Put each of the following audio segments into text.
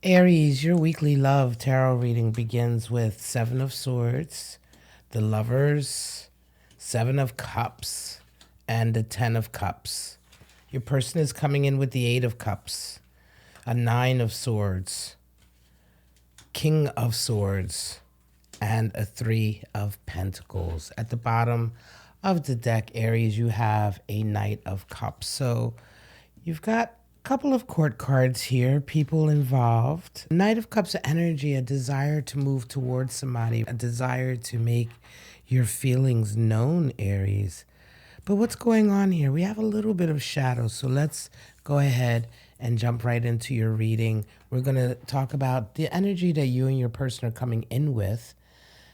Aries, your weekly love tarot reading begins with Seven of Swords, the Lovers, Seven of Cups, and the Ten of Cups. Your person is coming in with the Eight of Cups, a Nine of Swords, King of Swords, and a Three of Pentacles. At the bottom of the deck, Aries, you have a Knight of Cups. So you've got a couple of court cards here, people involved. Knight of Cups energy, a desire to move towards somebody, a desire to make your feelings known, Aries. But what's going on here? We have a little bit of shadow, so let's go ahead and jump right into your reading. We're going to talk about the energy that you and your person are coming in with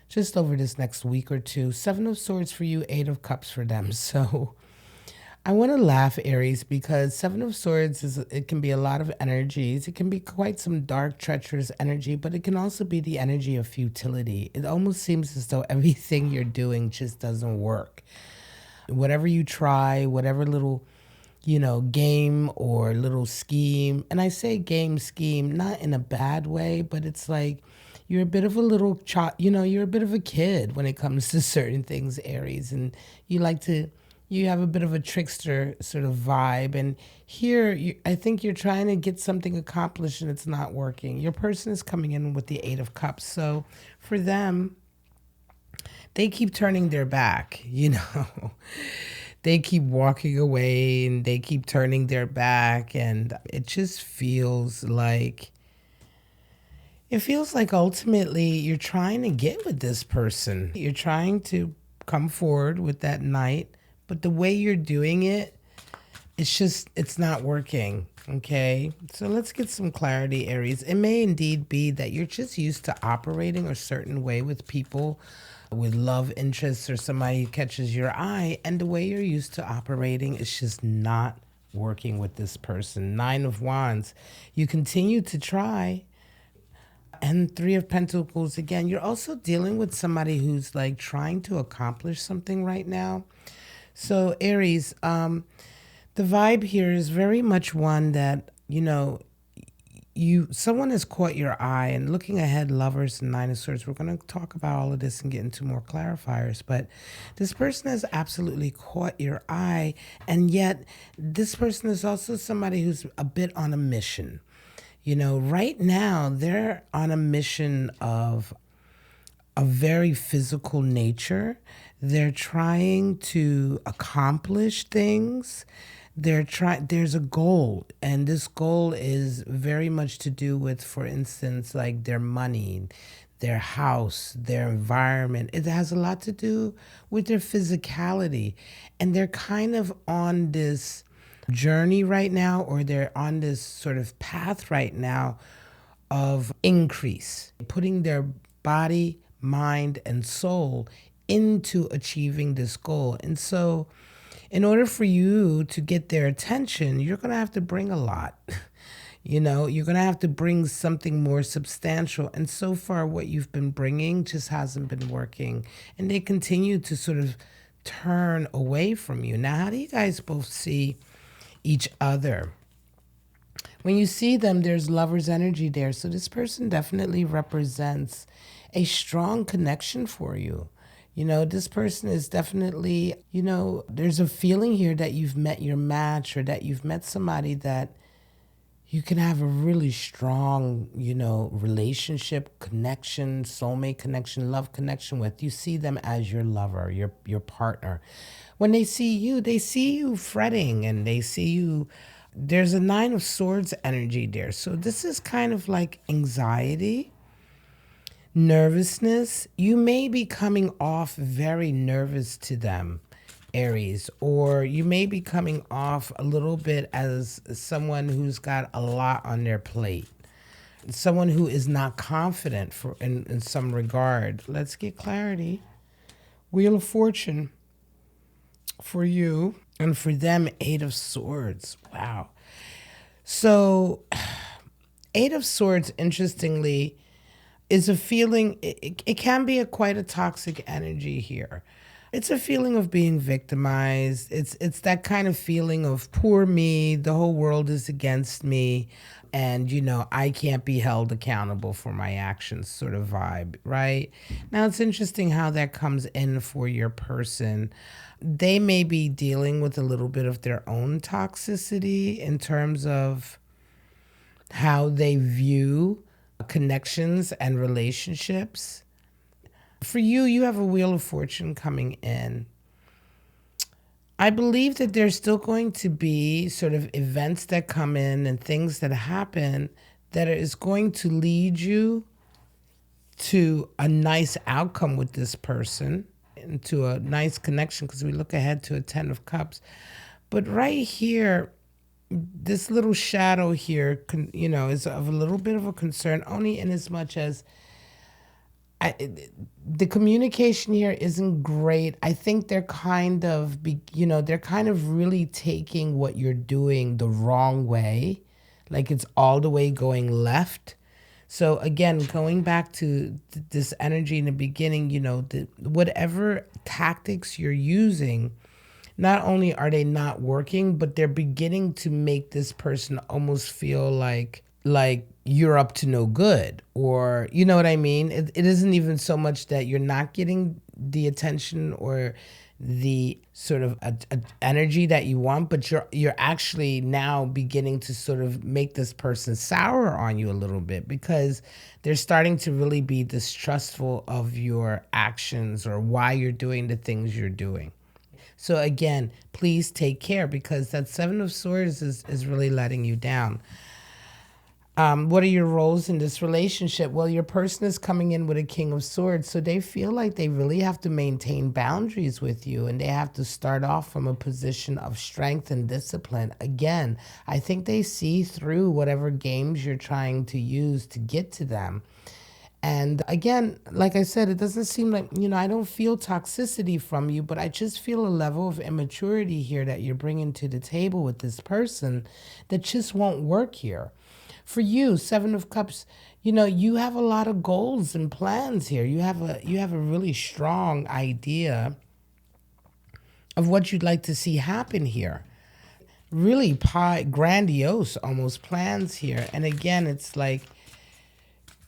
just over this next week or two. Seven of Swords for you, Eight of Cups for them. So I want to laugh, Aries, because Seven of Swords it can be a lot of energies. It can be quite some dark, treacherous energy, but it can also be the energy of futility. It almost seems as though everything you're doing just doesn't work. Whatever you try, whatever little, game or little scheme, and I say game scheme, not in a bad way, but it's like you're a bit of a little child, you're a bit of a kid when it comes to certain things, Aries, and you have a bit of a trickster sort of vibe. And here, I think you're trying to get something accomplished and it's not working. Your person is coming in with the Eight of Cups. So for them, they keep turning their back. They keep walking away and they keep turning their back. And it just feels like ultimately you're trying to get with this person. You're trying to come forward with that Knight, but the way you're doing it, it's not working. Okay, so let's get some clarity, Aries. It may indeed be that you're just used to operating a certain way with people, with love interests, or somebody who catches your eye, and the way you're used to operating is just not working with this person. Nine of Wands, you continue to try. And Three of Pentacles, again, you're also dealing with somebody who's like trying to accomplish something right now. So Aries, the vibe here is very much one that, someone has caught your eye. And looking ahead, Lovers and Nine of Swords, we're going to talk about all of this and get into more clarifiers, but this person has absolutely caught your eye, and yet this person is also somebody who's a bit on a mission. Right now they're on a mission of a very physical nature. They're trying to accomplish things. There's a goal, and this goal is very much to do with, for instance, like their money, their house, their environment. It has a lot to do with their physicality, and they're kind of on this journey right now, or they're on this sort of path right now of increase, putting their body, mind, and soul into achieving this goal. And so, in order for you to get their attention, you're going to have to bring a lot. You're going to have to bring something more substantial. And so far, what you've been bringing just hasn't been working. And they continue to sort of turn away from you. Now, how do you guys both see each other? When you see them, there's Lover's energy there. So this person definitely represents a strong connection for you. This person is definitely, there's a feeling here that you've met your match, or that you've met somebody that you can have a really strong, relationship, connection, soulmate connection, love connection with. You see them as your lover, your partner. When they see you fretting, and they see you. There's a Nine of Swords energy there. So this is kind of like anxiety, nervousness. You may be coming off very nervous to them, Aries, or you may be coming off a little bit as someone who's got a lot on their plate, someone who is not confident in some regard. Let's get clarity. Wheel of Fortune for you, and for them, Eight of Swords. Wow. So Eight of Swords, interestingly, is a feeling, it can be quite a toxic energy here. It's a feeling of being victimized. It's that kind of feeling of poor me, the whole world is against me, and I can't be held accountable for my actions sort of vibe, right? Now it's interesting how that comes in for your person. They may be dealing with a little bit of their own toxicity in terms of how they view connections and relationships. For you, you have a wheel of fortune coming in. I believe that there's still going to be sort of events that come in and things that happen that is going to lead you to a nice outcome with this person and to a nice connection, because we look ahead to a 10 of cups. But right here, this little shadow here, is of a little bit of a concern, only in as much as the communication here isn't great. I think they're kind of, they're kind of really taking what you're doing the wrong way. Like it's all the way going left. So again, going back to this energy in the beginning, whatever tactics you're using, not only are they not working, but they're beginning to make this person almost feel like you're up to no good, or you know what I mean? It isn't even so much that you're not getting the attention or the sort of a energy that you want, but you're actually now beginning to sort of make this person sour on you a little bit, because they're starting to really be distrustful of your actions or why you're doing the things you're doing. So again, please take care, because that Seven of Swords is really letting you down. What are your roles in this relationship? Well, your person is coming in with a King of Swords, so they feel like they really have to maintain boundaries with you, and they have to start off from a position of strength and discipline. Again, I think they see through whatever games you're trying to use to get to them. And again, like I said, it doesn't seem like, I don't feel toxicity from you, but I just feel a level of immaturity here that you're bringing to the table with this person that just won't work here. For you, Seven of Cups, you have a lot of goals and plans here. You have a really strong idea of what you'd like to see happen here. Really grandiose almost plans here. And again, it's like,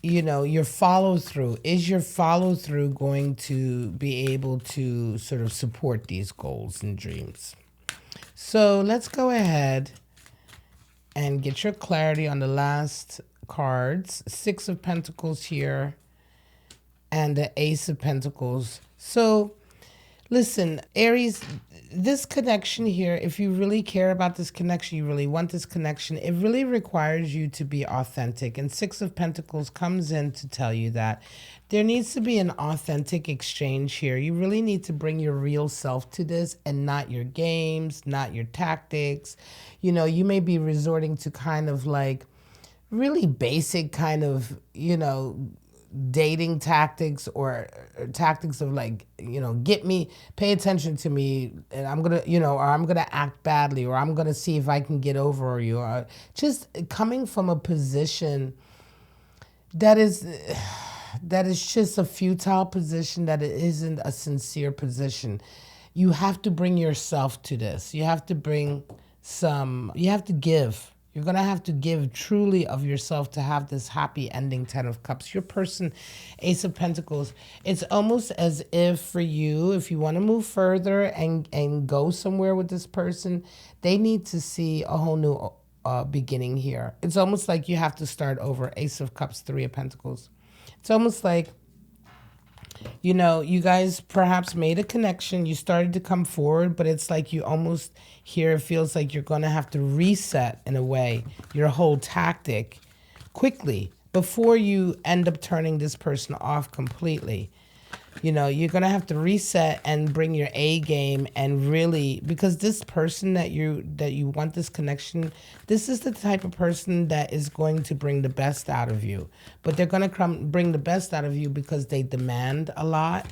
your follow through. Is your follow through going to be able to sort of support these goals and dreams? So let's go ahead and get your clarity on the last cards. Six of Pentacles here and the Ace of Pentacles. So listen, Aries, this connection here, if you really care about this connection, you really want this connection, it really requires you to be authentic. And Six of Pentacles comes in to tell you that there needs to be an authentic exchange here. You really need to bring your real self to this and not your games, not your tactics. You may be resorting to kind of like really basic kind of, dating tactics, or tactics of like, pay attention to me, and I'm gonna, or I'm gonna act badly, or I'm gonna see if I can get over you, or just coming from a position that is just a futile position, that it isn't a sincere position. You have to bring yourself to this. You have to you have to give. You're going to have to give truly of yourself to have this happy ending, 10 of Cups. Your person, Ace of Pentacles, it's almost as if for you, if you want to move further and go somewhere with this person, they need to see a whole new beginning here. It's almost like you have to start over. Ace of Cups, Three of Pentacles. It's almost like, you guys perhaps made a connection. You started to come forward, but it's like you almost here, it feels like you're going to have to reset in a way your whole tactic quickly before you end up turning this person off completely. You're going to have to reset and bring your A game, and really, because this person that you want this connection, this is the type of person that is going to bring the best out of you. But they're going to bring the best out of you because they demand a lot.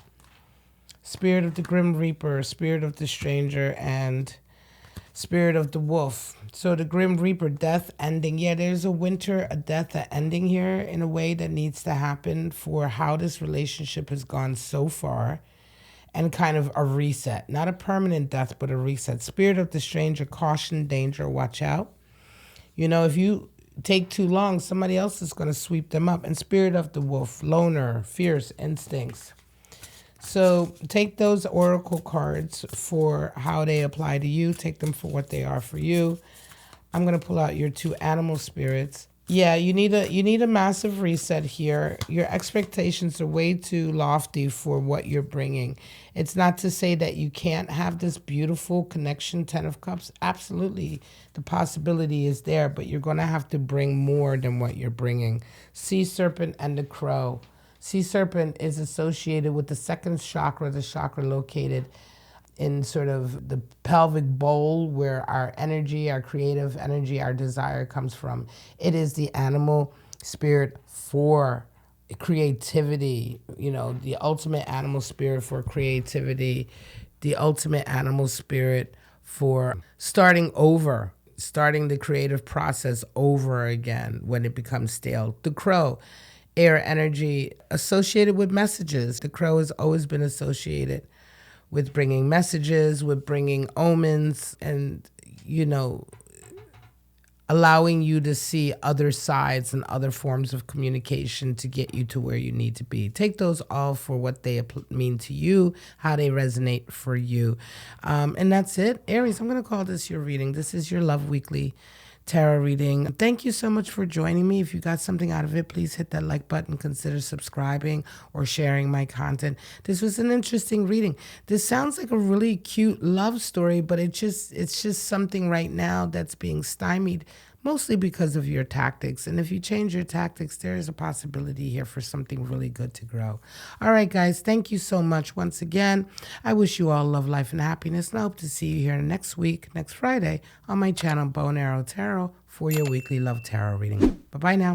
Spirit of the Grim Reaper, Spirit of the Stranger, and Spirit of the Wolf. So the Grim Reaper, death ending. Yeah, there's a winter, a death, a ending here in a way that needs to happen for how this relationship has gone so far. and kind of a reset. Not a permanent death, but a reset. Spirit of the stranger, caution, danger, watch out. You know, if you take too long, somebody else is going to sweep them up. And spirit of the wolf, loner, fierce instincts. So take those oracle cards for how they apply to you. Take them for what they are for you. I'm going to pull out your 2 animal spirits. Yeah, you need a massive reset here. Your expectations are way too lofty for what you're bringing. It's not to say that you can't have this beautiful connection, 10 of Cups. Absolutely, the possibility is there, but you're going to have to bring more than what you're bringing. Sea serpent and the crow. Sea serpent is associated with the 2nd chakra, the chakra located in sort of the pelvic bowl where our energy, our creative energy, our desire comes from. It is the animal spirit for creativity, you know, the ultimate animal spirit for creativity, the ultimate animal spirit for starting over, starting the creative process over again when it becomes stale. The crow, air energy associated with messages. The crow has always been associated with bringing messages, with bringing omens, and, you know, allowing you to see other sides and other forms of communication to get you to where you need to be. Take those all for what they mean to you, how they resonate for you. And that's it. Aries, I'm going to call this your reading. This is your Love Weekly tarot reading. Thank you so much for joining me. If you got something out of it, please hit that like button, consider subscribing or sharing my content. This was an interesting reading. This sounds like a really cute love story, but it's just something right now that's being stymied, mostly because of your tactics. And if you change your tactics, there is a possibility here for something really good to grow. All right, guys, thank you so much once again. I wish you all love, life, and happiness, and I hope to see you here next week, next Friday, on my channel, Bow and Arrow Tarot, for your weekly love tarot reading. Bye-bye now.